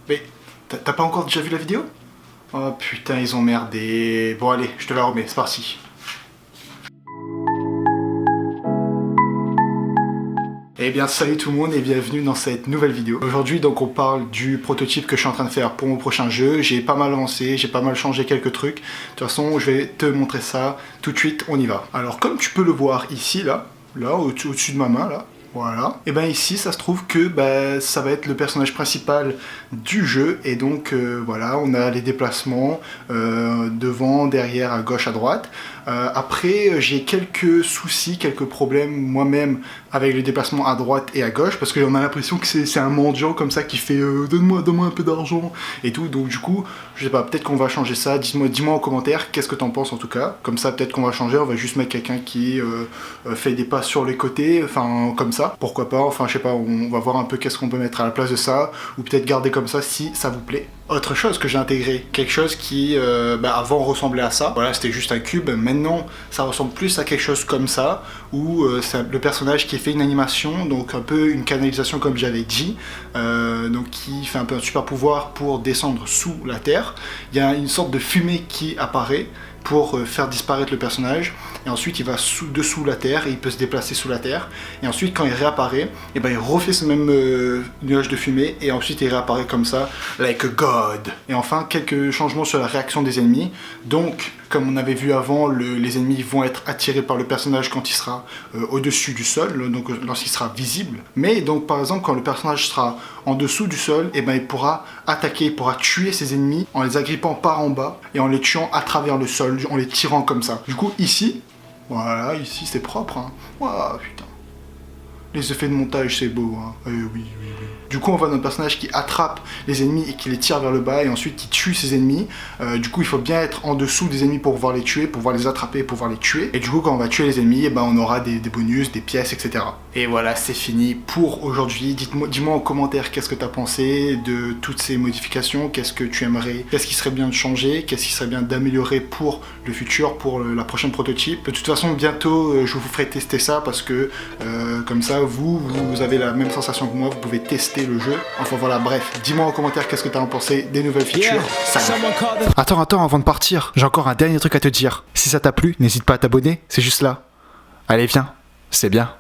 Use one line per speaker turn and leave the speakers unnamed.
Mais t'as pas encore déjà vu la vidéo? Oh putain, ils ont merdé. Bon allez, je te la remets, c'est parti. Eh bien salut tout le monde et bienvenue dans cette nouvelle vidéo. Aujourd'hui donc on parle du prototype que je suis en train de faire pour mon prochain jeu. J'ai pas mal avancé, j'ai pas mal changé quelques trucs. De toute façon je vais te montrer ça tout de suite, on y va. Alors comme tu peux le voir ici là au-dessus de ma main là. Voilà. Et bien ici, ça se trouve que ça va être le personnage principal du jeu. Et donc voilà, on a les déplacements devant, derrière, à gauche, à droite. Après, j'ai quelques soucis, quelques problèmes moi-même avec les déplacements à droite et à gauche. Parce qu'on a l'impression que c'est un mendiant comme ça qui fait donne-moi un peu d'argent et tout. Donc du coup, je sais pas, peut-être qu'on va changer ça. Dis-moi en commentaire qu'est-ce que t'en penses en tout cas. Comme ça, peut-être qu'on va changer. On va juste mettre quelqu'un qui fait des pas sur les côtés, enfin comme ça. Pourquoi pas, enfin je sais pas, on va voir un peu qu'est-ce qu'on peut mettre à la place de ça, ou peut-être garder comme ça si ça vous plaît. Autre chose que j'ai intégré, quelque chose qui avant ressemblait à ça, voilà c'était juste un cube, maintenant ça ressemble plus à quelque chose comme ça, où c'est le personnage qui fait une animation, donc un peu une canalisation comme j'avais dit, donc qui fait un peu un super pouvoir pour descendre sous la terre. Il y a une sorte de fumée qui apparaît pour faire disparaître le personnage, et ensuite il va dessous la terre et il peut se déplacer sous la terre, et ensuite quand il réapparaît, et il refait ce même nuage de fumée, et ensuite il réapparaît comme ça, like a god. Et enfin quelques changements sur la réaction des ennemis. Donc comme on avait vu avant, les ennemis vont être attirés par le personnage quand il sera au-dessus du sol, donc lorsqu'il sera visible. Mais donc par exemple quand le personnage sera en dessous du sol, et il pourra attaquer, il pourra tuer ses ennemis en les agrippant par en bas et en les tuant à travers le sol, en les tirant comme ça. Du coup ici, voilà, ici c'est propre, hein. Wow, putain. Les effets de montage c'est beau, hein. Oui. Du coup on voit notre personnage qui attrape les ennemis et qui les tire vers le bas et ensuite qui tue ses ennemis. Du coup il faut bien être en dessous des ennemis pour pouvoir les tuer, pour pouvoir les attraper, pour pouvoir les tuer. Et du coup quand on va tuer les ennemis, on aura des bonus, des pièces, etc. Et voilà, c'est fini pour aujourd'hui. Dis-moi en commentaire qu'est-ce que tu as pensé de toutes ces modifications, qu'est-ce que tu aimerais, qu'est-ce qui serait bien de changer, qu'est-ce qui serait bien d'améliorer pour le futur, pour la prochaine prototype. De toute façon bientôt je vous ferai tester ça parce que comme ça vous avez la même sensation que moi, vous pouvez tester le jeu. Enfin voilà, bref, dis-moi en commentaire qu'est-ce que tu as pensé des nouvelles features. Attends, avant de partir, j'ai encore un dernier truc à te dire. Si ça t'a plu, n'hésite pas à t'abonner, c'est juste là. Allez, viens, c'est bien.